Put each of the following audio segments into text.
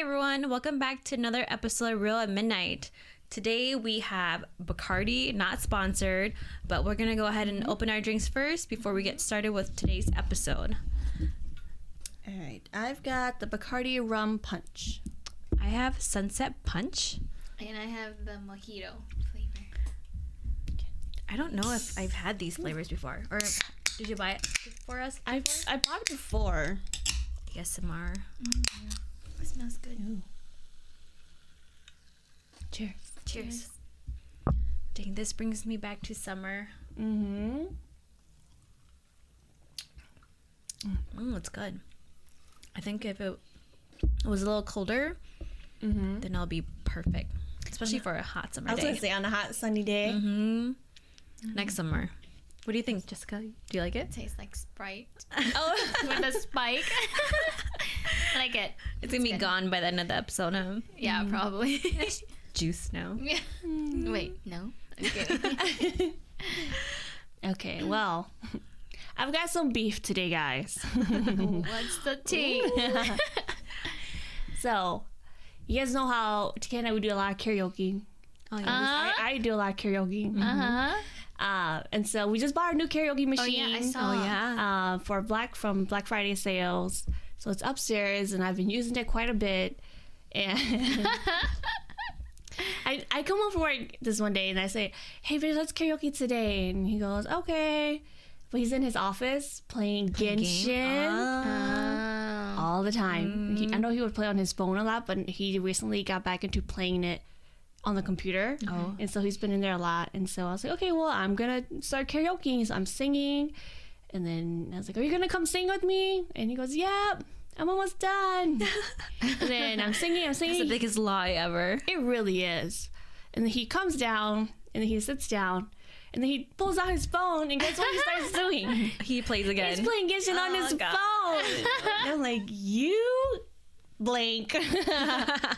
everyone, welcome back to another episode of Real at Midnight. Today we have Bacardi, not sponsored, but we're gonna go ahead and open our drinks first before we get started with today's episode. All right, I've got the Bacardi rum punch. I have Sunset Punch. And I have the mojito flavor. I don't know if I've had these flavors before, or did you buy it for us? I bought it before. ASMR. It smells good. Ooh. Cheers. Cheers. Dang, this brings me back to summer. Mm-hmm. It's good. I think if it was a little colder, then it'll be perfect. Especially for a hot summer day. I was going to say on a hot sunny day. Next summer. What do you think, Jessica? Do you like it? It tastes like Sprite. Oh, with a spike. I like it. It's going to be good. gone by the end of the episode, huh? Yeah, probably. Juice now. Yeah. Wait, no. I'm kidding. Okay, well, I've got some beef today, guys. What's the tea? So, you guys know how TK and I would do a lot of karaoke. Oh, yeah. I do a lot of karaoke. And so we just bought our new karaoke machine. Oh, yeah, I saw. For from Black Friday sales. So it's upstairs, and I've been using it quite a bit. And I come home from work this one day, and I say, "Hey, babe, let's karaoke today." And he goes, "Okay." But he's in his office playing Genshin all the time. I know he would play on his phone a lot, but he recently got back into playing it on the computer. And so he's been in there a lot. And so I was like, okay, well, I'm going to start karaoke. So I'm singing. And then I was like, are you going to come sing with me? And he goes, yep, I'm almost done. And then I'm singing. That's the biggest lie ever. It really is. And then he comes down, and then he sits down. And then he pulls out his phone, and guess what he starts doing? He plays again. He's playing Genshin on his phone. And I'm like, you blank. I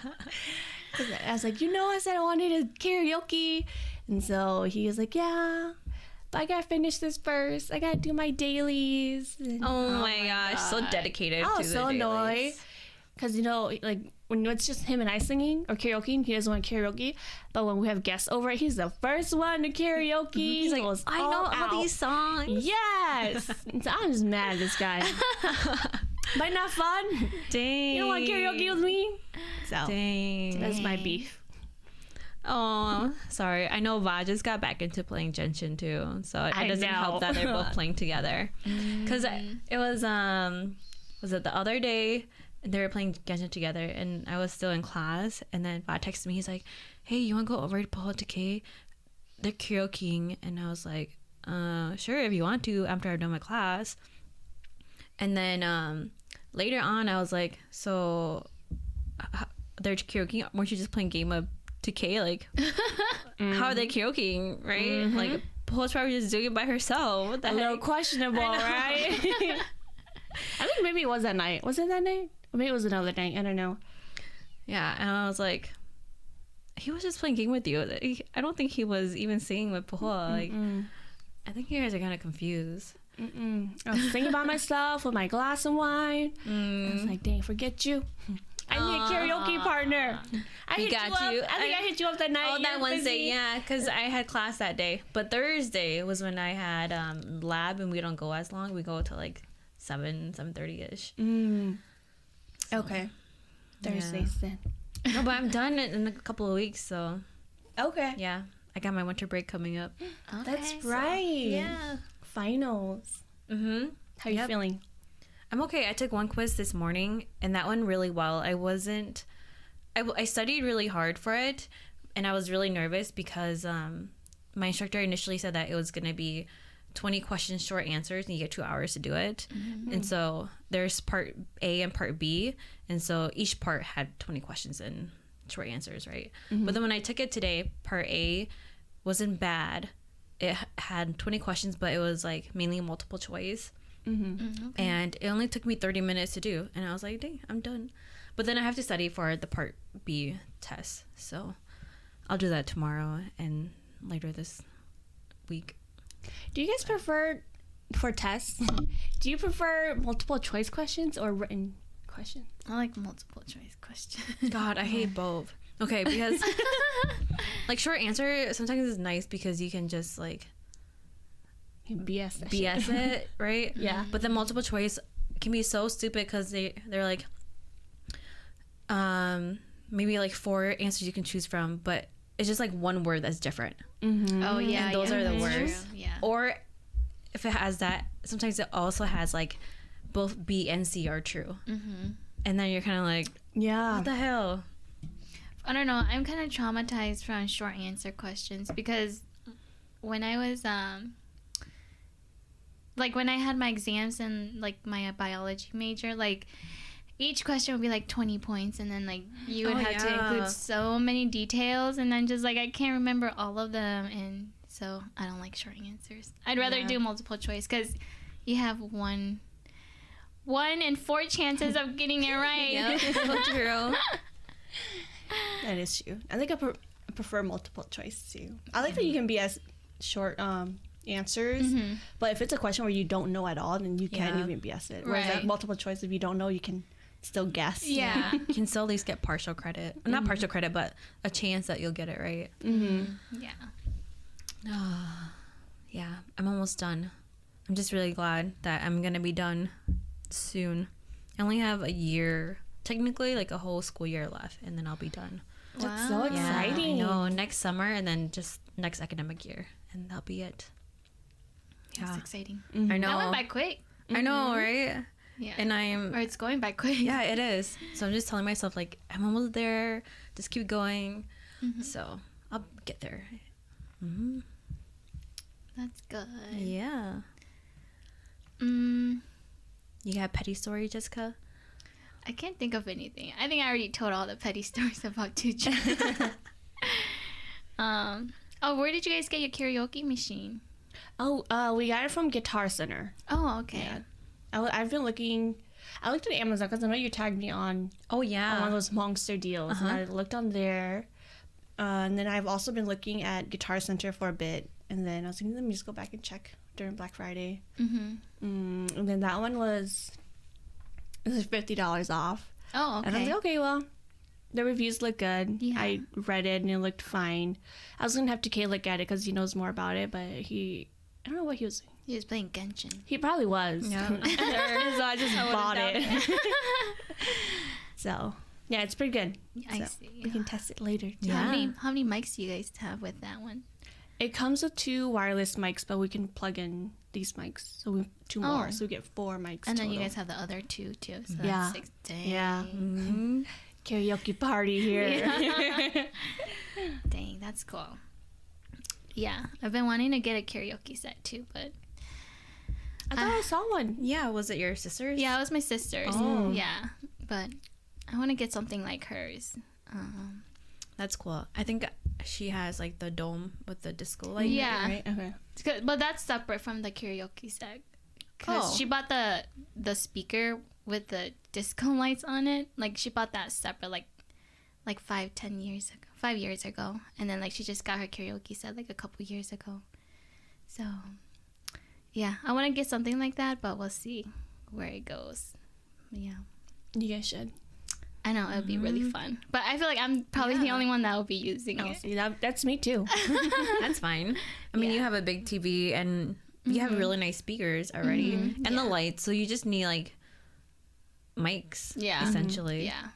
was like, I said I wanted a karaoke. And so he was like, yeah, but I gotta finish this first. I gotta do my dailies. And, oh my gosh, so dedicated. I to was the so dailies. annoyed. Because, like, when it's just him and I singing or karaoke, he doesn't want karaoke. But when we have guests over, he's the first one to karaoke. He's like, I know all these songs. Yes. So I'm just mad at this guy. But not fun. Dang. You don't want karaoke with me? So Dang. that's my beef. Oh, sorry. I know Va just got back into playing Genshin too, so it doesn't help that they're both playing together. Because it was it the other day, and they were playing Genshin together, and I was still in class, and then Va texted me. He's like, "Hey, you want to go over to Paul K? They're karaokeing," and I was like, "Sure, if you want to after I've done my class." And then later on, I was like, "So they're karaokeing? Weren't you just playing Game of 2K? Like, how are they karaokeing, right? Like, Paul's probably just doing it by herself. What the heck? A little questionable, right? I think maybe it was that night. Was it that night? Or maybe it was another night. I don't know. Yeah, and I was like, he was just playing game with you. I don't think he was even singing with Paul. Like, I think you guys are kind of confused. I was thinking about myself with my glass of wine. I was like, dang, forget you. I need a karaoke partner. I think I hit you up that night. Oh, that Wednesday, yeah, because I had class that day. But Thursday was when I had lab, and we don't go as long. We go to like 7:30ish. Okay. Thursdays then. No, but I'm done in a couple of weeks, so Okay. yeah, I got my winter break coming up. That's right. Yeah. Finals. Mm-hmm. How you feeling? I'm okay. I took one quiz this morning, and that went really well. I studied really hard for it, and I was really nervous because my instructor initially said that it was going to be 20 questions, short answers, and you get 2 hours to do it. And so there's part A and part B, and so each part had 20 questions and short answers, right? But then when I took it today, part A wasn't bad. It had 20 questions, but it was like mainly multiple choice. And it only took me 30 minutes to do, and I was like, dang, I'm done. But then I have to study for the part B test, so I'll do that tomorrow and later this week. Do you guys prefer, for tests, do you prefer multiple choice questions or written question? I like multiple choice questions. God, I hate both. Okay, because like short answer sometimes is nice because you can just like BS that BS shit. it, right? Yeah. But the multiple choice can be so stupid because they're like, maybe like 4 answers you can choose from, but it's just like one word that's different. Mm-hmm. Oh yeah, And those are the that's worst. true. Yeah. Or if it has that, sometimes it also has like both B and C are true, and then you're kind of like, Yeah. what the hell? I don't know. I'm kind of traumatized from short answer questions because when I was like when I had my exams in like my biology major, like each question would be like 20 points, and then like you would have to include so many details, and then just like I can't remember all of them, and so I don't like short answers. I'd rather do multiple choice because you have one in 4 chances of getting it right. Yeah, so true. That is true. I think I prefer multiple choice too. I like that you can BS short answers, but if it's a question where you don't know at all, then you can't even BS it. Whereas like Right. multiple choice, if you don't know, you can still guess. Yeah. You can still at least get partial credit. Not partial credit, but a chance that you'll get it right. Yeah. Yeah, I'm almost done. I'm just really glad that I'm going to be done soon. I only have a year, technically like a whole school year left, and then I'll be done. That's so Wow. exciting. No, next summer and then just next academic year, and that'll be it. That's Yeah, exciting. I That know. went by quick. I know, right? Yeah. And I'm Or it's going by quick. yeah, it is. So I'm just telling myself like I'm almost there. Just keep going. So I'll get there. That's good. Yeah. Mm, You got a petty story, Jessica? I can't think of anything. I think I already told all the petty stories about teachers. Oh, where did you guys get your karaoke machine? Oh, we got it from Guitar Center. Oh, okay. Yeah. I've been looking. I looked at Amazon because I know you tagged me on Oh one yeah. of those monster deals, and I looked on there. And then I've also been looking at Guitar Center for a bit, and then I was thinking, let me just go back and check during Black Friday. And then that one was $50 off. Oh, okay. And I was like, okay, well, the reviews look good. Yeah. I read it and it looked fine. I was gonna have TK look at it because he knows more about it, but I don't know what he was. He was playing Genshin. He probably was. Yeah. So I just bought it. So yeah, it's pretty good. I So see. we can test it later. Yeah. How many mics do you guys have with that one? It comes with 2 wireless mics, but we can plug in these mics, so we have 2 more, Oh. so we get 4 mics. And then you total. guys have the other 2 too. So Yeah. that's 6. Dang. Yeah. Mm-hmm. Karaoke party here. Dang, that's cool. Yeah, I've been wanting to get a karaoke set too, but I thought I saw one. Yeah, was it your sister's? yeah, it was my sister's. Oh. Yeah, but I want to get something like hers. That's cool. I think she has like the dome with the disco light. Yeah. Right? Okay. It's good, but that's separate from the karaoke set. Because Oh. she bought the speaker with the disco lights on it. Like, she bought that separate, like 5 years ago. And then, like, she just got her karaoke set, like, a couple years ago. So, yeah. I want to get something like that, but we'll see where it goes. Yeah. You guys should. I know, it would be really fun. But I feel like I'm probably the only one that will be using Oh, it. see, that's me too. That's fine. I mean, you have a big TV and you have really nice speakers already, and the lights. So you just need like mics, Yeah. essentially. Yeah.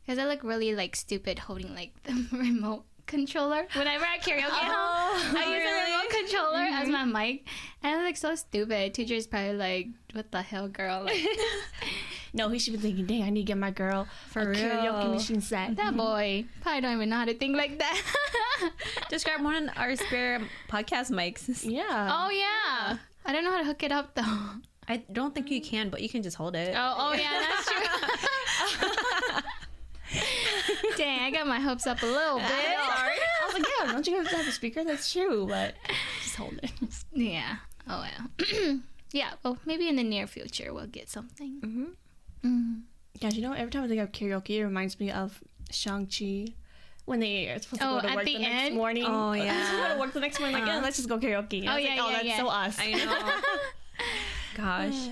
Because I look really, like, stupid holding, like, the remote controller. Whenever I karaoke at home, I use the remote controller as my mic. And I look so stupid. Teacher's probably like, what the hell, girl? Like, No, he should be thinking, dang, I need to get my girl For a karaoke real. machine set. that boy probably don't even know how to think like that. Just grab one of our spare podcast mics. Yeah. Oh, yeah. I don't know how to hook it up, though. I don't think you can, but you can just hold it. Oh yeah, that's true. Dang, I got my hopes up a little bit. I was like, yeah, don't you guys have a speaker? That's true, but just hold it. Yeah. Oh, well. Yeah, well, maybe in the near future we'll get something. Gosh, you know, every time I think of karaoke, it reminds me of Shang-Chi. When they are supposed to Oh, go to at work the the next end? morning. Oh, They're supposed to go yeah. to work the next morning, like, yeah, let's just go karaoke. And I was yeah, like, oh, yeah, that's yeah. so us. I know. Gosh.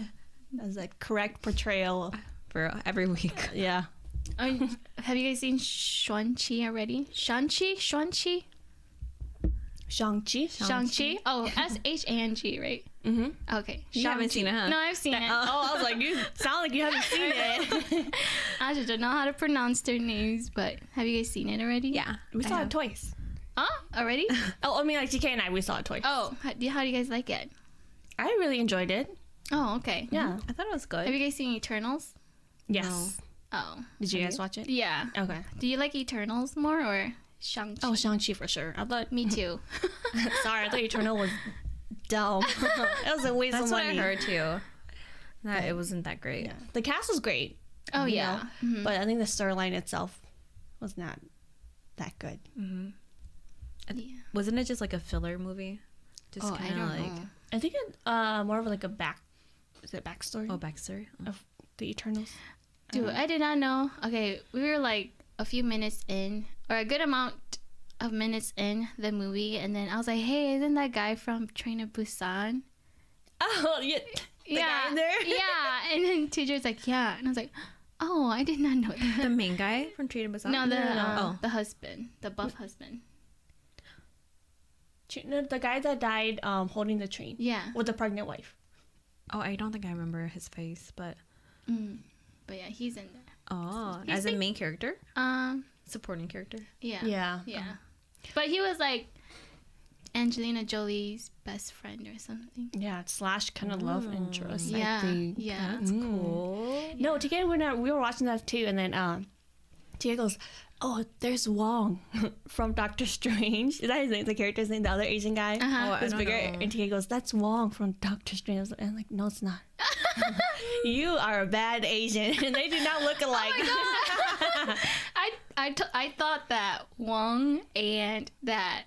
That's a correct portrayal. for every week. Yeah. Have you guys seen Shang-Chi already? Shang-Chi? Shang-Chi? Shang-Chi? Oh, Shang, right? Mm-hmm. Okay. You haven't seen it, huh? No, I've seen it. Oh, I was like, you sound like you haven't seen it. I just don't know how to pronounce their names, but have you guys seen it already? Yeah. We saw it twice. Huh? Already? Oh, I mean, like TK and I, we saw it twice. Oh, how do you guys like it? I really enjoyed it. Oh, okay. Yeah. I thought it was good. Have you guys seen Eternals? Yes. Oh. Did you guys watch it? Yeah. Okay. Do you like Eternals more or Shang-Chi? Oh, Shang-Chi for sure. I thought. Me too. Sorry, I thought Eternal was dumb. It was a waste That's of what money. I heard too. That it wasn't that great. Yeah. The cast was great. Oh, you yeah. know, Mhm. but I think the storyline itself was not that good. Mm-hmm. Yeah. Wasn't it just like a filler movie? Just Oh, I kind don't of like know. I think it more of like a backstory backstory. Oh. of the Eternals. Dude, I did not know. Okay, we were like a few minutes in, or a good amount of minutes in the movie, and then I was like, "Hey, isn't that guy from Train to Busan?" Oh, yeah. Guy in there? Yeah, and then teacher's like, "Yeah," and I was like, "Oh, I did not know that." The main guy from Train to Busan. No, Oh. the husband, the buff husband. The guy that died holding the train Yeah. with the pregnant wife. Oh, I don't think I remember his face, but But yeah, he's in there. oh, He's as a like- main character, Um, supporting character. yeah. Yeah. Yeah. But he was like Angelina Jolie's best friend or something. Yeah, / kind of love interest. Yeah. I think. Yeah. That's cool. No, TK, when we were watching that too, and then TK goes, "Oh, there's Wong from Doctor Strange." Is that his name? The character's name, the other Asian guy. Uh-huh. Oh, I Who's don't bigger. know. And TK goes, "That's Wong from Doctor Strange." And I'm like, "No, it's not. You are a bad Asian." And they do not look alike. I thought that Wong and that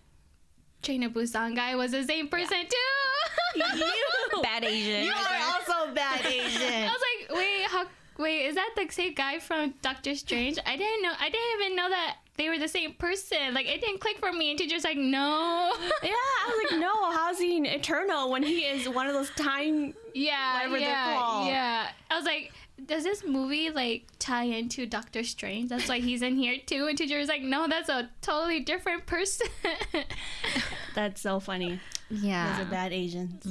Train to Busan guy was the same person too. You Bad Asian. You are also bad Asian. I was like, wait, is that the same guy from Doctor Strange? I didn't even know that they were the same person. Like, it didn't click for me. And teacher's like, no. Yeah, I was like, no, how's he an eternal when he is one of those time? Yeah, Whatever they're called. yeah. I was like, does this movie like tie into Doctor Strange? That's why he's in here too. And teacher was like, no, that's a totally different person. That's so funny. Yeah. Those are bad Asians.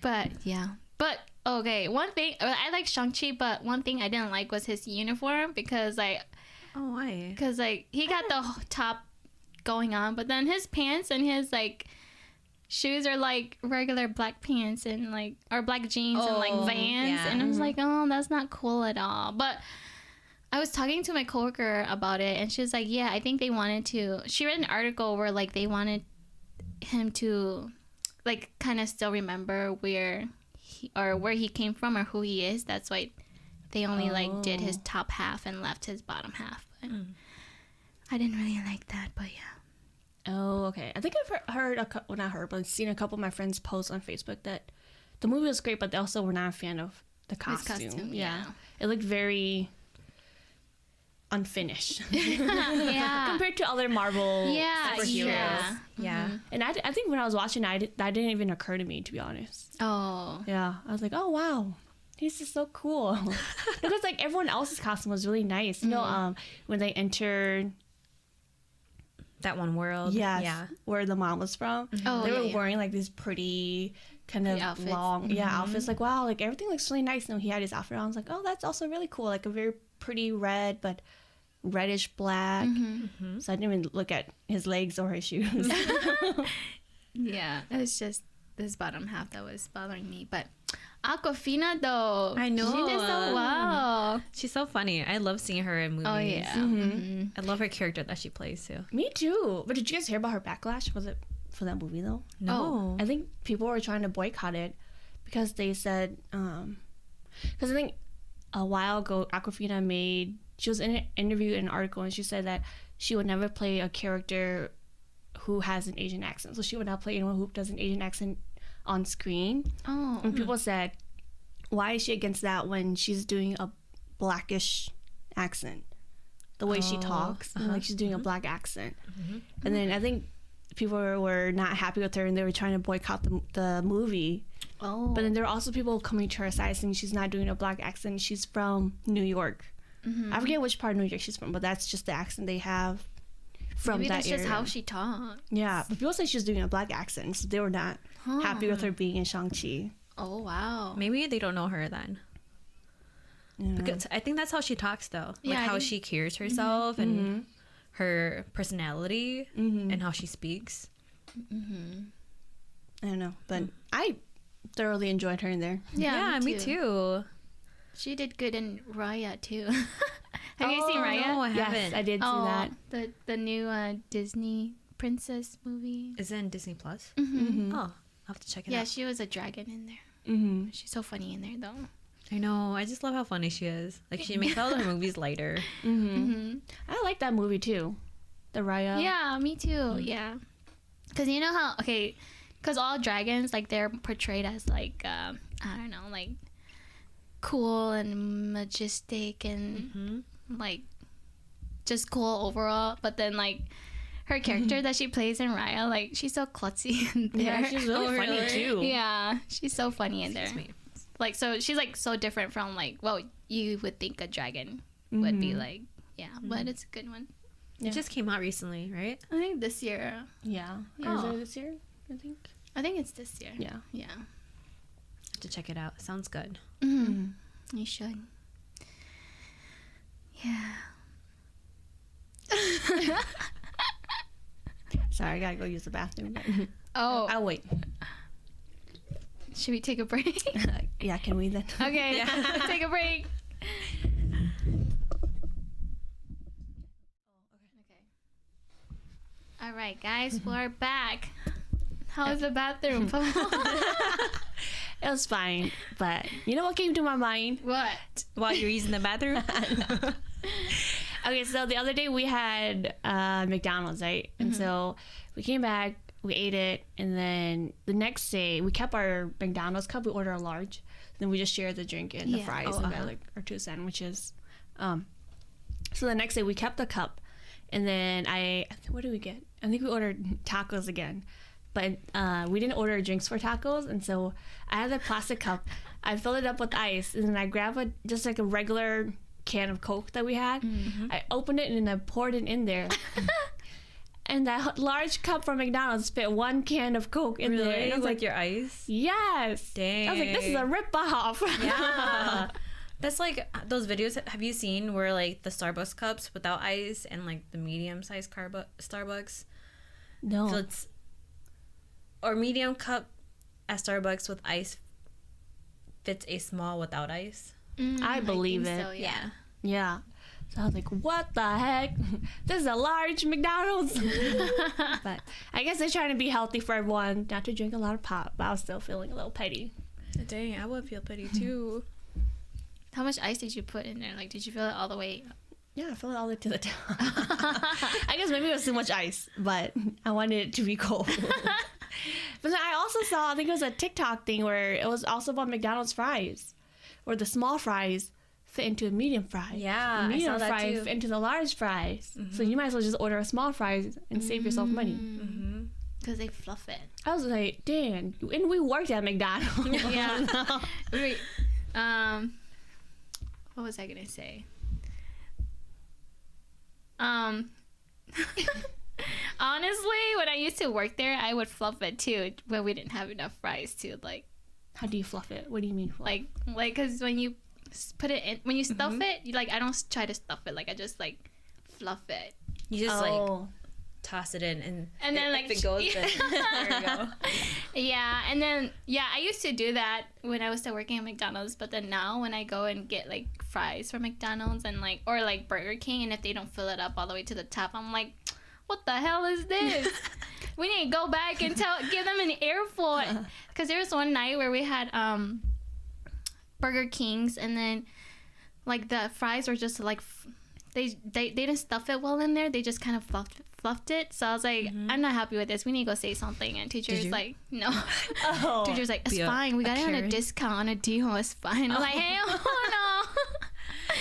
But yeah. But okay, one thing I like Shang-Chi, but one thing I didn't like was his uniform because like why? he got the top going on, but then his pants and his like shoes are like regular black pants and like or black jeans and like Vans, yeah. and I was like, oh, that's not cool at all. But I was talking to my coworker about it, and she was like, yeah, I think they wanted to. She read an article where like they wanted him to like kind of still remember where he came from or who he is. That's why they only like did his top half and left his bottom half. But I didn't really like that, but yeah. Oh, okay. I think I've heard, not heard, but seen a couple of my friends post on Facebook that the movie was great, but they also were not a fan of the costume. Yeah. It looked very unfinished Yeah. compared to other Marvel superheroes. Yeah. Yeah. And I think when I was watching that didn't even occur to me, to be honest. Oh. Yeah. I was like, oh, wow. He's just so cool. Because like everyone else's costume was really nice. You know, when they entered That one world. Yes, Yeah. where the mom was from. Oh, they were yeah. wearing like these pretty kind of outfits. long outfits. Like, wow, like everything looks really nice. And he had his outfit on. I was like, oh, that's also really cool. Like a very pretty red, but reddish black. So I didn't even look at his legs or his shoes. Yeah. It was just this bottom half that was bothering me. But Aquafina though. I know. She did so well. She's so funny. I love seeing her in movies. Oh yeah. I love her character that she plays too. Me too. But did you guys hear about her backlash? Was it for that movie though? No. I think people were trying to boycott it because they said, because I think a while ago Aquafina she was in an interview in an article and she said that she would never play a character who has an Asian accent. So she would not play anyone who does an Asian accent on screen. Oh. And people said, why is she against that when she's doing a blackish accent? The way she talks, like she's doing a black accent. And then I think people were not happy with her and they were trying to boycott the movie But then there are also people coming to her side saying she's not doing a black accent. She's from New York. I forget which part of New York she's from, but that's just the accent they have from Maybe that that's area. just how she talks. Yeah, but people say she's doing a black accent, so they were not happy with her being in Shang-Chi. Oh, wow. Maybe they don't know her then. Because I think that's how she talks, though. Like Yeah, I how think- she carries herself and her personality and how she speaks. I don't know, but I thoroughly enjoyed her in there. Yeah, me too. She did good in Raya, too. Have you seen Raya? No, I Yes, haven't. I did see that. The new Disney princess movie. Is it in Disney Plus? Mm-hmm. Oh, I'll have to check it Yeah, out. she was a dragon in there. Mm-hmm. She's so funny in there, though. I know. I just love how funny she is. Like, she makes all her movies lighter. I like that movie too, the Raya. Yeah, me too. Yeah, because you know how because all dragons like they're portrayed as like I don't know, like cool and majestic and like just cool overall. But then like her character that she plays in Raya, like she's so klutzy in there. Yeah, she's really funny too. Yeah, she's so funny in there. Excuse me. Like so she's like so different from like what you would think a dragon would be like. Yeah, but it's a good one. It just came out recently, right? I think this year. Yeah. Oh. Is it this year? I think. I think it's this year. Yeah. Yeah. Have to check it out. Sounds good. You should. Yeah. Sorry, I gotta go use the bathroom. Oh, I'll wait. should we take a break? Yeah, can we then? Okay, take a break. Okay. All right, guys, we're back. How was the bathroom? It was fine, but you know what came to my mind? What? While you're using the bathroom? Okay, so the other day we had McDonald's, right? And so we came back, we ate it, and then the next day we kept our McDonald's cup. We ordered a large, then we just shared the drink and the Yeah. fries and got like our 2 sandwiches. So the next day we kept the cup, and then what did we get? I think we ordered tacos again, but we didn't order drinks for tacos, and so I had the plastic cup. I filled it up with ice, and then I grabbed just like a regular can of Coke that we had. I opened it and then I poured it in there. And that large cup from McDonald's fit 1 can of Coke in there. And I was like your ice? yes. Dang. I was like, this is a ripoff. Yeah. That's like those videos. Have you seen where like the Starbucks cups without ice and like the medium sized Starbucks No. fits, or medium cup at Starbucks with ice fits a small without ice? I believe think it. so, yeah. Yeah. So I was like, what the heck? This is a large McDonald's. But I guess they're trying to be healthy for everyone, not to drink a lot of pop, but I was still feeling a little petty. Dang, I would feel pity too. How much ice did you put in there? Like, did you fill it all the way? Yeah, I filled it all the way to the top. I guess maybe it was too much ice, but I wanted it to be cold. But then I also saw, I think it was a TikTok thing where it was also about McDonald's fries, where the small fries fit into a medium fry. Yeah, the I medium saw that fry too. fit into the large fries. So you might as well just order a small fries and save yourself money. Because they fluff it. I was like, dang, and we worked at McDonald's. Yeah. Wait. What was I gonna say? Honestly, when I used to work there, I would fluff it too when we didn't have enough fries to like How do you fluff it? What do you mean fluff? like because when you put it in, when you stuff it, you like I don't try to stuff it, like I just like fluff it. You just like toss it in, and then, if like, it goes, then there you go. Yeah, and then I used to do that when I was still working at McDonald's, but then now when I go and get like fries from McDonald's and like or like Burger King, and if they don't fill it up all the way to the top, I'm like, what the hell is this? We need to go back and give them an earful, because there was one night where we had Burger Kings, and then like the fries were just like they didn't stuff it well in there. They just kind of fluffed it. So I was like, I'm not happy with this. We need to go say something. And teacher's like, no. Teacher's like, it's fine. We got it on a discount, on a deal. It's fine. I'm like, hell no.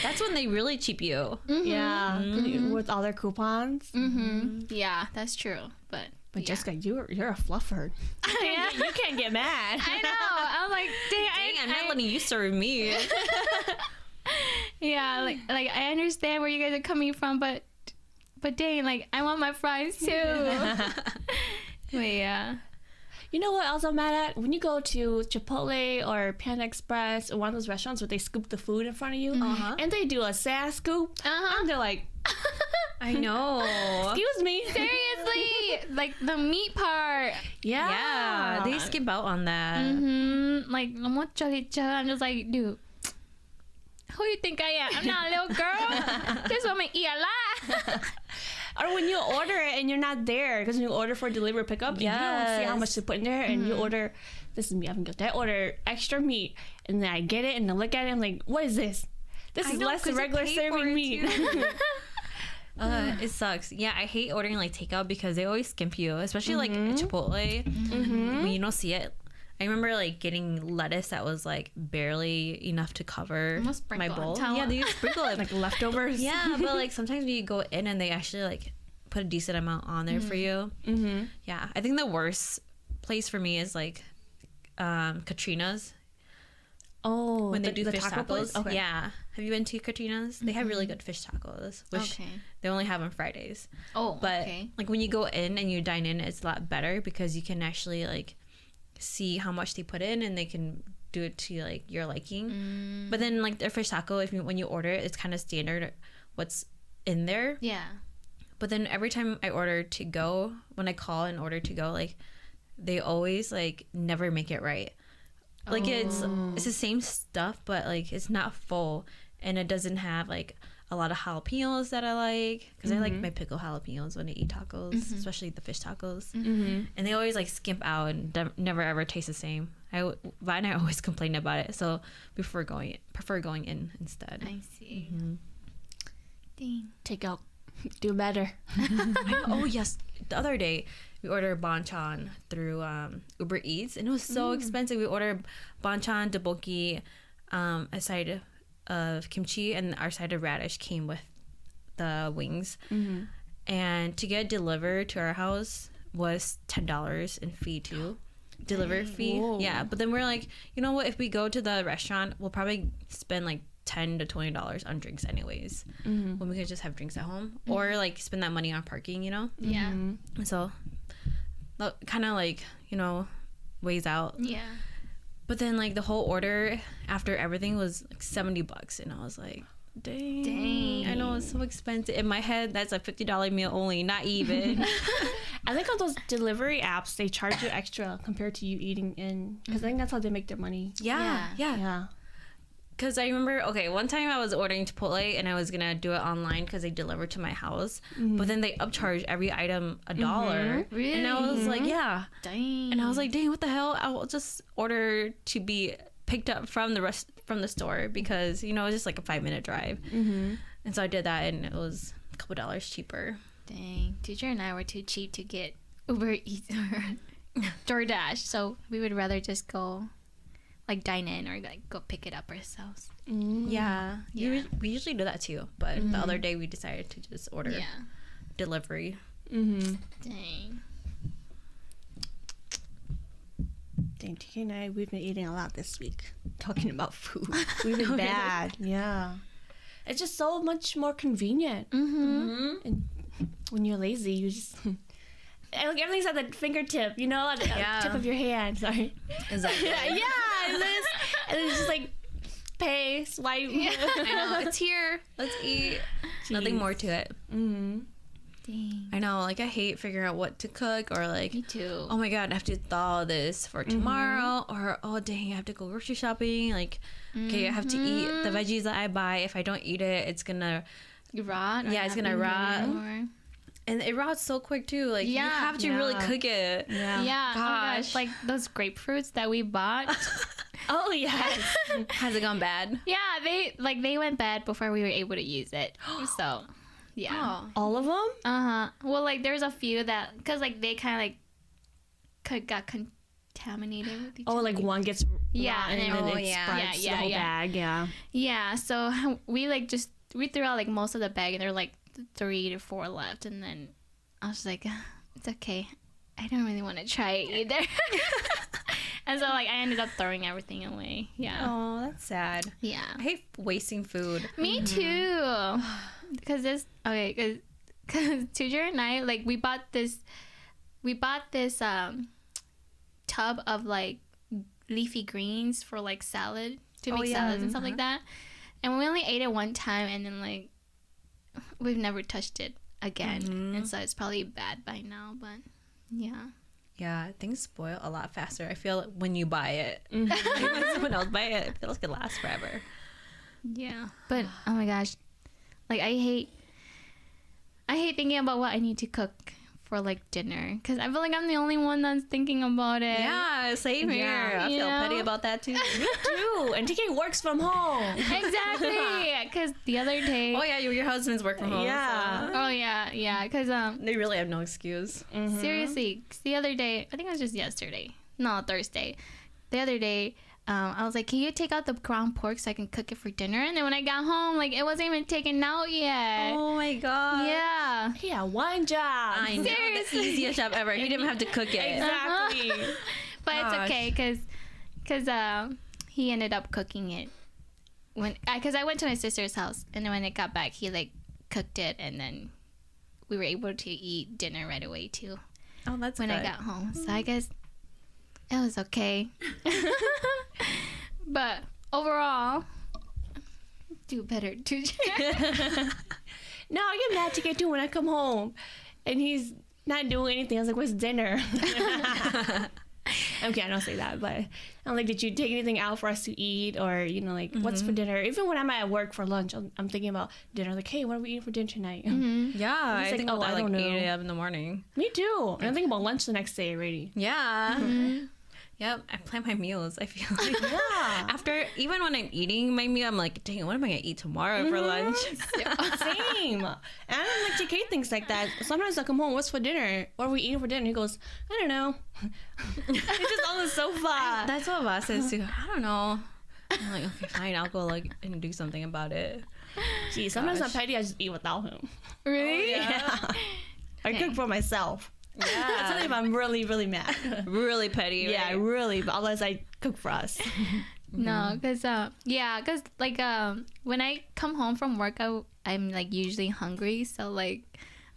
That's when they really cheap you. Yeah, with all their coupons. Yeah, that's true. But But Jessica, you're a fluffer. yeah. You can't get mad. I know. I'm like, dang, I'm not letting you serve me. Yeah, like I understand where you guys are coming from, but dang, like I want my fries too. But yeah. You know what else I'm mad at? When you go to Chipotle or Panda Express or one of those restaurants where they scoop the food in front of you, and they do a sad scoop, and they're like, I know. excuse me. Seriously, like the meat part. Yeah, they skip out on that. Like I'm just like, dude, who you think I am? I'm not a little girl. This woman eat a lot. Or when you order it and you're not there, because when you order for delivery pickup, and you don't see how much to put in there, and you order, this is me, I'm guilty. I order extra meat, and then I get it, and I look at it, I'm like, what is this? This is less than regular serving meat. It sucks. Yeah, I hate ordering like takeout because they always skimp you, especially like Chipotle when you don't see it. I remember like getting lettuce that was like barely enough to cover my bowl. Yeah, they sprinkle it Like leftovers. Yeah, but like sometimes when you go in and they actually like put a decent amount on there for you. Yeah, I think the worst place for me is like Katrina's. Oh, When they do fish taco tacos. place? Okay. Yeah. Have you been to Katrina's? They have really good fish tacos, which they only have on Fridays. Oh, But like when you go in and you dine in, it's a lot better because you can actually like see how much they put in and they can do it to like your liking. But then like their fish taco, when you order it, it's kind of standard what's in there. Yeah. But then every time I order to go, when I call and order to go, like they always like never make it right. Like it's the same stuff, but like it's not full, and it doesn't have like a lot of jalapenos that I like, because I like my pickle jalapenos when I eat tacos, especially the fish tacos. And they always like skimp out and never ever taste the same. Vi and I always complain about it, so prefer going in instead. I see. Dang. Take out. Do better. Oh yes, the other day we ordered banchan through Uber Eats, and it was so expensive. We ordered banchan, tteokbokki, a side of kimchi, and our side of radish came with the wings. And to get it delivered to our house was $10 in fee too. Delivery fee. Whoa. Yeah, but then we're like, you know what, if we go to the restaurant, we'll probably spend like $10 to $20 on drinks anyways, when we could just have drinks at home, or like spend that money on parking, you know. Yeah. So that kind of like, you know, weighs out. Yeah. But then like the whole order after everything was like $70, and I was like, dang, I know it's so expensive. In my head, that's a $50 meal only, not even. I think on those delivery apps, they charge you extra compared to you eating in, because I think that's how they make their money. Yeah. Because I remember, one time I was ordering Chipotle and I was gonna do it online because they delivered to my house, but then they upcharge every item $1. Really? And I was like, yeah. Dang. And I was like, dang, what the hell? I'll just order to be picked up from the store, because you know it's just like a 5-minute drive. And so I did that, and it was a couple dollars cheaper. Dang. Teacher and I were too cheap to get Uber Eats or DoorDash, so we would rather just go like dine in or like go pick it up ourselves. Yeah. We usually do that too, but the other day we decided to just order delivery. Dang. Dang, TK and I, we've been eating a lot this week. Talking about food. We've been bad. Yeah. It's just so much more convenient. And when you're lazy, you just... Like everything's at the fingertip, you know, at the tip of your hand. Sorry. Exactly. And then it's just like pay, swipe. I know, it's here. Let's eat. Nothing more to it. Dang. I know, like I hate figuring out what to cook, or like, Me too. oh my god, I have to thaw this for tomorrow, or oh dang, I have to go grocery shopping. Like, okay, I have to eat the veggies that I buy. If I don't eat it, it's gonna Rot? Yeah, it's gonna rot. And it rots so quick too. Like you have to really cook it. Yeah. Oh my gosh, like those grapefruits that we bought. Oh yes. Has it gone bad? Yeah, they went bad before we were able to use it. So, yeah. All of them? Well, like there's a few that, cause like they kind of like got contaminated with each other. Oh, like one gets rotten and then it spreads the whole bag. Yeah. Yeah. So we threw out like most of the bag, and there were like 3 to 4 left, and then I was like, it's okay, I don't really want to try it either. And so like I ended up throwing everything away. Yeah. Oh, that's sad. Yeah. I hate wasting food. Me too. Because because Tujer and I, like, we bought this tub of like leafy greens for like salad to make salads and stuff like that. And we only ate it one time, and then like we've never touched it again. And so it's probably bad by now, but yeah. Yeah, things spoil a lot faster. I feel like when you buy it. When someone else buy it, it feels like it lasts forever. Yeah. But oh my gosh. Like I hate thinking about what I need to cook for like dinner, because I feel like I'm the only one that's thinking about it. Yeah, same here. I feel petty about that too. Me too. And TK works from home. Exactly. Because the other day. Oh yeah, your husband's work from home. Yeah. Oh yeah. Because they really have no excuse. seriously, 'cause the other day, I think it was just yesterday. No, Thursday. The other day, I was like, can you take out the ground pork so I can cook it for dinner? And then when I got home, like, it wasn't even taken out yet. Oh my god. Yeah. Yeah, one job. I know, Seriously. the easiest job ever. He didn't even have to cook it. Exactly. But it's okay, because he ended up cooking it. Because I went to my sister's house, and then when I got back, he, like, cooked it, and then we were able to eat dinner right away, too. Oh, that's when good. I got home. So I guess it was okay. But overall, do better too. No, I get mad to get too when I come home and he's not doing anything. I was like, where's dinner? Okay, I don't say that, but I'm like, did you take anything out for us to eat? Or, you know, like, what's for dinner? Even when I'm at work for lunch, I'm thinking about dinner. Like, hey, what are we eating for dinner tonight? Yeah, I like, think oh, about I that don't like know. 8 a.m. in the morning. Me too. And I'm thinking about lunch the next day already. Yeah. Yep, I plan my meals. I feel like Yeah. after, even when I'm eating my meal, I'm like, dang, what am I gonna eat tomorrow for lunch? Same. And I don't like TK things like that. Sometimes I come home, what's for dinner? What are we eating for dinner? He goes, I don't know. He's just on the sofa. That's what Boss says too. I don't know. I'm like, okay, fine, I'll go like and do something about it. Gee, sometimes I'm petty, I just eat without him. Really? Yeah. I cook for myself. That's only if I'm really, really mad. Really petty. Yeah, right? really. But otherwise, I cook for us. No, because like when I come home from work, I'm like usually hungry, so like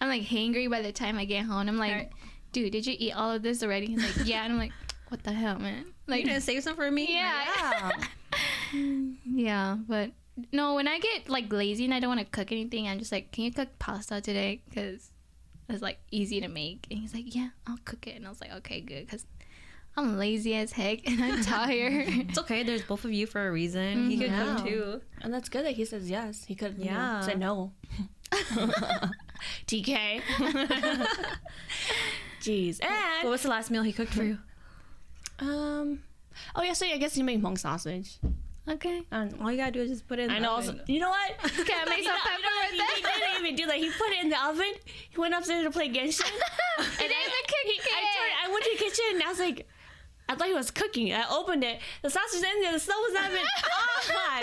I'm like hangry by the time I get home. I'm like, dude, did you eat all of this already? He's like, yeah, and I'm like, what the hell, man? Like, You gonna save some for me? yeah, yeah, but no, when I get like lazy and I don't want to cook anything, I'm just like, can you cook pasta today? Because it's like easy to make. And he's like, yeah, I'll cook it. And I was like, okay, good, because I'm lazy as heck and I'm tired. It's okay. There's both of you for a reason. He could Yeah. cook too. And that's good that he says yes. He could Yeah. say no. TK. Jeez. What And, was the last meal he cooked for you? oh, yeah, so I guess he made monk sausage. Okay. All you gotta do is just put it in I the know. oven. Also, you know what? Can I make some pepper with He that? didn't even do that. He put it in the oven. He went upstairs to play Genshin. It didn't even cook it. I went to the kitchen and I was like, I thought he was cooking. I opened it. The sausage was in there. The stove was not even on.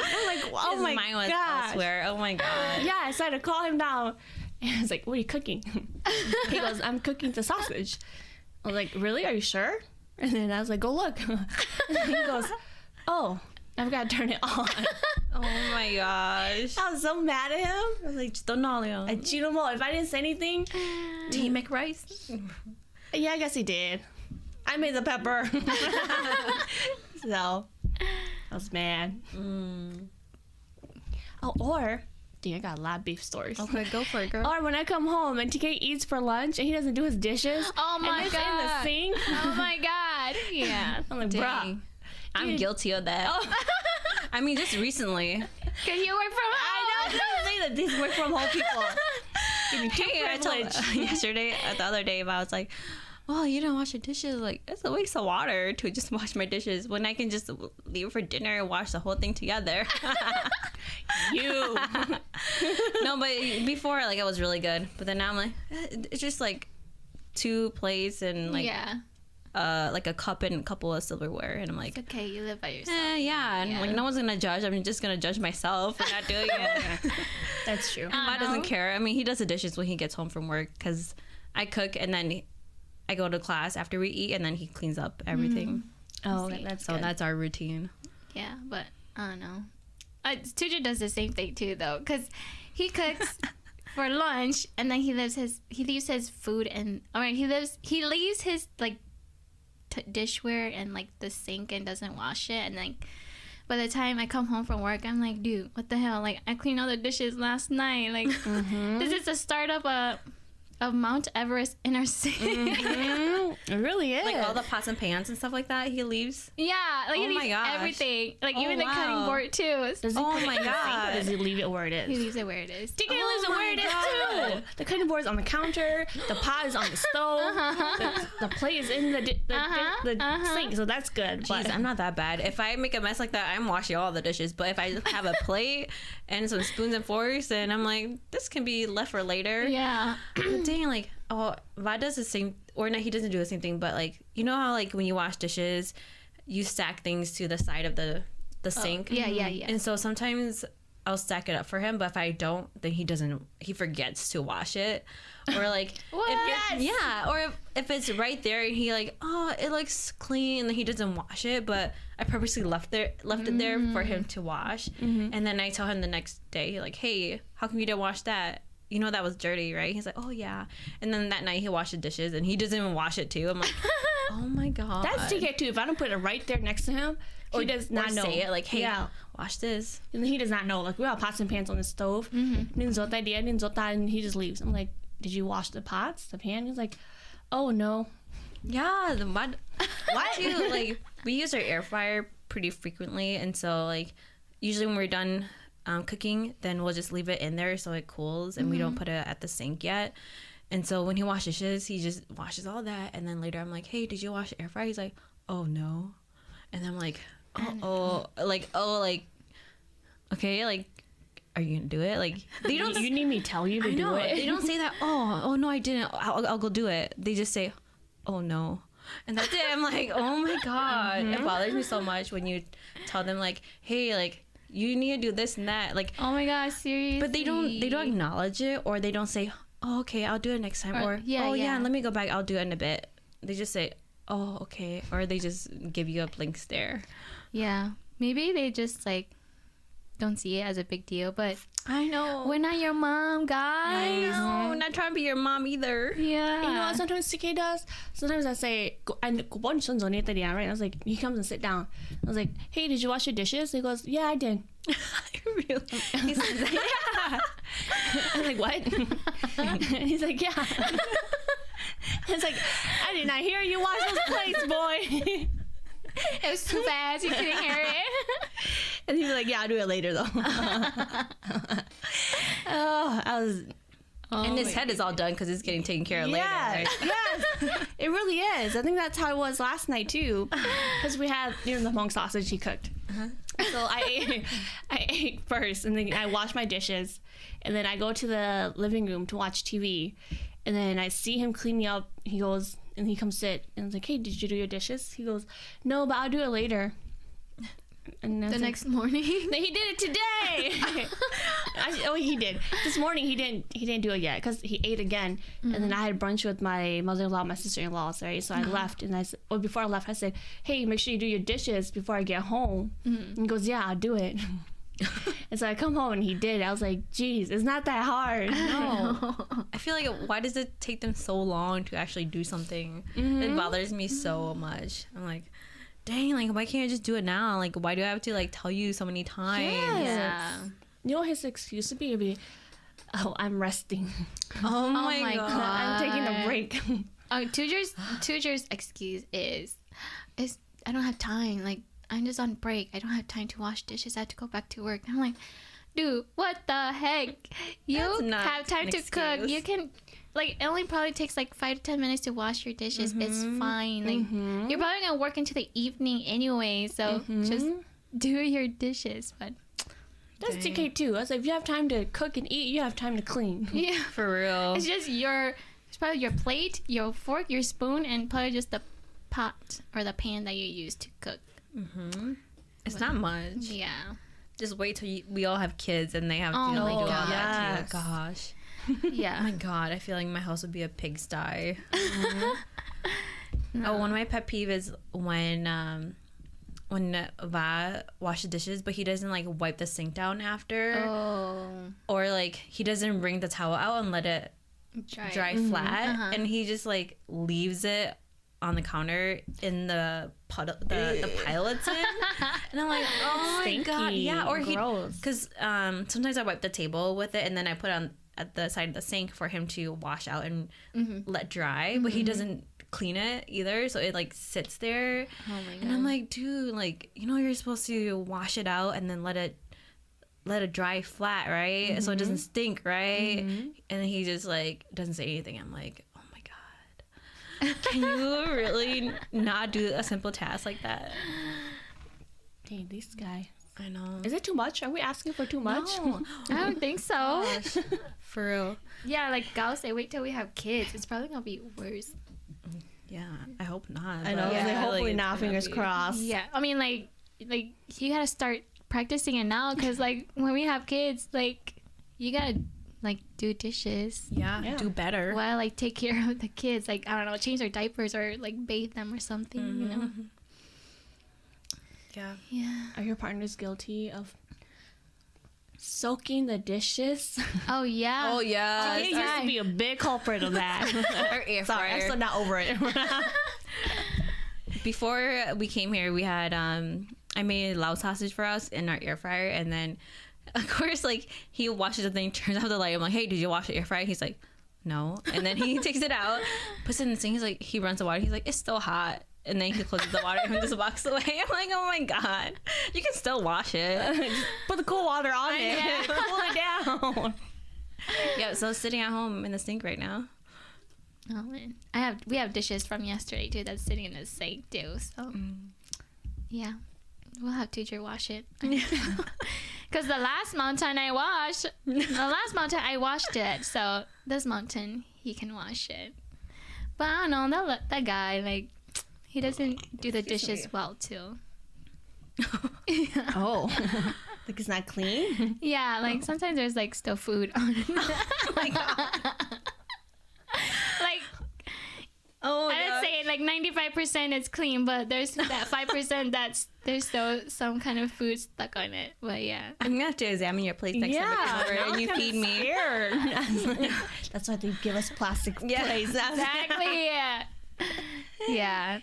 I'm like, oh His my mind was gosh. elsewhere. Oh my god. Yeah, I started to call him down. And I was like, what are you cooking? He goes, I'm cooking the sausage. I was like, really? Are you sure? And then I was like, go look. And he goes, oh, I've got to turn it on. Oh my gosh. I was so mad at him. I was like, just don't know. I chewed him all. If I didn't say anything, Did he make rice? yeah, I guess he did. I made the pepper. So, I was mad. Oh, or, dang, I got a lot of beef stories. Okay, go for it, girl. Or when I come home and TK eats for lunch and he doesn't do his dishes. Oh my and it's God. in the sink. Oh my god. Yeah. I'm like, bruh. Dang. I'm guilty of that. I mean, just recently. Cause you work from home. I know. Don't say that these work from home people. Give me Hey, I told privilege. the other day, I was like, well, you don't wash your dishes. Like, it's a waste of water to just wash my dishes when I can just leave it for dinner and wash the whole thing together. You. No, but before, like, it was really good. But then now I'm like, it's just like 2 plates and like like a cup and a couple of silverware. And I'm like, It's okay, you live by yourself. yeah. And like, no one's going to judge. I'm just going to judge myself for not doing it. That's true. My doesn't care. I mean, he does the dishes when he gets home from work because I cook and then I go to class after we eat and then he cleans up everything. Oh, okay, that's So good. that's our routine. Yeah, but I don't know. Tuja does the same thing too, though, because he cooks for lunch and then he leaves his food and he leaves his like dishware and like the sink and doesn't wash it, and like by the time I come home from work, I'm like, dude, what the hell? Like, I cleaned all the dishes last night. Like, this is the start of Mount Everest in our city. It really is. Like all the pots and pans and stuff like that he leaves. Yeah, like Oh he my leaves gosh. everything. Like, Oh, even the cutting wow. board, too. Does he Oh put it my in the sink, God. or does he leave it where it He is? leaves it where it is. TK Oh leaves it my where it is God. too. The cutting board's on the counter. The pot is on the stove. The plate is in the sink. So that's good. Jeez, But I'm not that bad. If I make a mess like that, I'm washing all the dishes. But if I just have a plate and some spoons and forks, then I'm like, this can be left for later. Yeah. But dang, like, oh, Vlad does the same, or no, he doesn't do the same thing. But like, you know how like when you wash dishes, you stack things to the side of the sink. Yeah. And so sometimes I'll stack it up for him, but if I don't, then he forgets to wash it. Or like, What? if it's right there and he like, oh, it looks clean, and then he doesn't wash it, but I purposely left it there for him to wash. And then I tell him the next day, like, hey, how come you didn't wash that? You know that was dirty, right? He's like, oh yeah. And then that night he washed the dishes and he doesn't even wash it too. I'm like, oh my God. that's TK too. If I don't put it right there next to him, he does not know. Say it like, hey, Yeah. wash this. And he does not know. Like, we have pots and pans on the stove. And he just leaves. I'm like, did you wash the pots, the pan? He's like, oh no. Yeah, the mud. Why too? Like, we use our air fryer pretty frequently, and so like usually when we're done cooking, then we'll just leave it in there so it cools, and we don't put it at the sink yet. And so when he washes dishes, he just washes all that, and then later I'm like, hey, did you wash the air fryer? He's like, oh no. And I'm like, okay, like, are you gonna do it? Like, they don't. You need me to tell you to I do know. it. They don't say that. Oh no, I didn't. I'll go do it. They just say, oh no, and that's it. I'm like, oh my God, it bothers me so much when you tell them like, hey, like, you need to do this and that, like. Oh my gosh, seriously. But they don't acknowledge it, or they don't say, oh okay, I'll do it next time, or yeah, let me go back, I'll do it in a bit. They just say, oh okay, or they just give you a blank stare. Yeah. Maybe they just like don't see it as a big deal, but I know. we're not your mom, guys. I'm not trying to be your mom either. Yeah. You know what sometimes TK does? Sometimes I say, right? I was like, he comes and sit down. I was like, hey, did you wash your dishes? He goes, yeah, I did. Really? He says that, yeah. I'm like, what? And he's like, yeah. It's like, I did not hear you wash those plates, boy. It was too fast. You couldn't hear it. And he'd be like, yeah, I'll do it later, though. Oh, I was... And his head is all done because it's getting taken care of later. Right? Yes, it really is. I think that's how it was last night too, because we had the monk sausage he cooked. So I ate first, and then I washed my dishes, and then I go to the living room to watch TV, and then I see him cleaning up. He goes and he comes sit, and I was like, hey, did you do your dishes? He goes, no, but I'll do it later. And The next morning. no, he did it today. He did. This morning he didn't do it yet because he ate again. And then I had brunch with my mother-in-law, my sister-in-law, sorry. So I left, and before I left, I said, hey, make sure you do your dishes before I get home. And he goes, yeah, I'll do it. And so I come home and he did. I was like, geez, it's not that hard. No. I feel like, why does it take them so long to actually do something? It bothers me so much. I'm like, dang, like, why can't I just do it now? Like, why do I have to, like, tell you so many times? Yeah. You know what his excuse would be? It'd be, oh, I'm resting. Oh my God. I'm taking a break. Tujar's excuse is I don't have time. Like, I'm just on break. I don't have time to wash dishes. I have to go back to work. And I'm like, dude, what the heck? You That's not have time an to cook. excuse. You can, like, it only probably takes like 5 to 10 minutes to wash your dishes. It's fine. Like, you're probably gonna work into the evening anyway, so just do your dishes. But That's TK too. I was like, if you have time to cook and eat, you have time to clean. yeah, For real. it's just it's probably your plate, your fork, your spoon, and probably just the pot or the pan that you use to cook. It's not much. Yeah. Just wait till we all have kids and they have to Oh like, my do all God. that too. Yes. Gosh. Yeah. Oh my God. I feel like my house would be a pigsty. Oh, one of my pet peeves is when Va washes dishes, but he doesn't like wipe the sink down after, or like he doesn't wring the towel out and let it dry flat, and he just like leaves it on the counter in the the pile it's in, and I'm like, oh my god, yeah. Or because sometimes I wipe the table with it, and then I put it on at the side of the sink for him to wash out and let dry, but he doesn't clean it either, so it like sits there. Oh my god. And I'm like, dude, like, you know, you're supposed to wash it out and then let it dry flat, right? So it doesn't stink, right? And he just like doesn't say anything. I'm like, oh my god, can you really not do a simple task like that? Dang, this guy. I know. Is it too much? Are we asking for too much? No, I don't think so. Gosh, for real. Yeah, like Gal say, wait till we have kids. It's probably gonna be worse. Yeah, I hope not. I know. Yeah, hopefully like, not. Fingers crossed. Yeah, I mean, like you gotta start practicing it now, because like when we have kids, like you gotta like do dishes. Yeah, do better. While like take care of the kids, like I don't know, change their diapers or like bathe them or something. You know. Yeah. Are your partners guilty of soaking the dishes? Oh yeah. Oh yeah. He used to be a big culprit of that. Our air fryer. Sorry, I'm still not over it. Before we came here, we had I made loud sausage for us in our air fryer, and then of course like he washes the thing, turns off the light. I'm like, hey, did you wash the air fryer? He's like, no. And then he takes it out, puts it in the sink. He's like, he runs the water. He's like, it's still hot. And then he closes the water and just walks away. I'm like, oh my god, you can still wash it. Just put the cool water on it. Pull it down. Yeah, so it's sitting at home in the sink right now. Oh man, we have dishes from yesterday too that's sitting in the sink too. So yeah, we'll have teacher wash it. Because the last mountain I washed it. So this mountain he can wash it. But I don't know, that guy, like, he doesn't do the dishes well too. Oh, like it's not clean. Yeah, like sometimes there's like still food on it. Oh my god. Like, oh, I'd say like 95% is clean, but there's that 5% there's still some kind of food stuck on it. But yeah, I'm gonna have to examine your plate next time I come over and you feed me. That's why they give us plastic plates. Exactly. Yeah.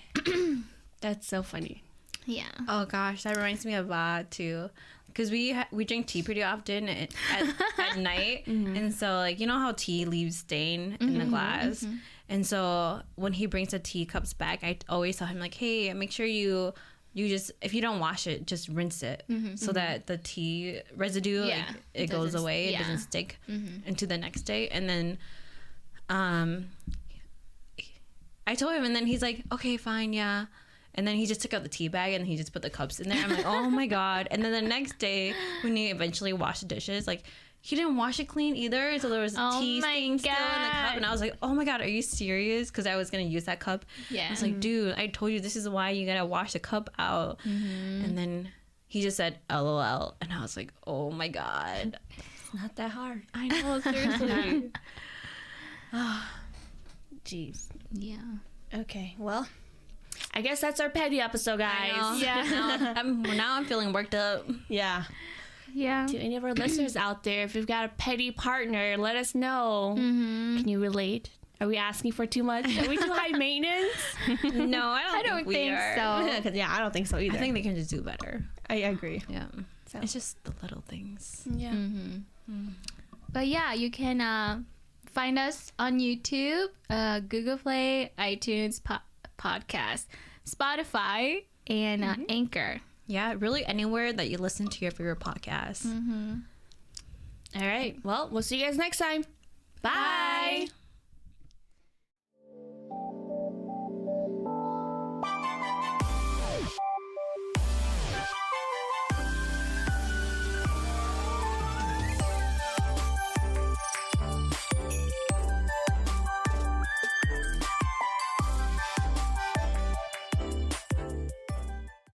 That's so funny. Yeah. Oh gosh, that reminds me of too, because we drink tea pretty often at night, and so like, you know how tea leaves stain in the glass, and so when he brings the teacups back, I always tell him like, hey, make sure you just, if you don't wash it, just rinse it so that the tea residue it goes away, it doesn't stick into the next day. And then I told him, and then he's like, okay, fine, yeah. And then he just took out the tea bag and he just put the cups in there. I'm like, oh my god. And then the next day when he eventually washed the dishes, like, he didn't wash it clean either, so there was tea stain still in the cup, and I was like, oh my god, are you serious? Because I was gonna use that cup. I was like, dude, I told you this is why you gotta wash the cup out. And then he just said LOL, and I was like, oh my god, It's not that hard. I know, seriously. Jeez. Yeah. Okay, well, I guess that's our petty episode, guys. Yeah. Now I'm feeling worked up. Yeah. Yeah. To any of our listeners out there, if you've got a petty partner, let us know. Can you relate? Are we asking for too much? Are we too high maintenance? No, I don't think we are. so. 'Cause, yeah, I don't think so either. I think they can just do better. I agree. Yeah. So. It's just the little things. Yeah. But yeah, you can find us on YouTube, Google Play, iTunes, Podcast, Spotify, and Anchor. Yeah, really anywhere that you listen to your favorite podcast. All right. Well, we'll see you guys next time. Bye.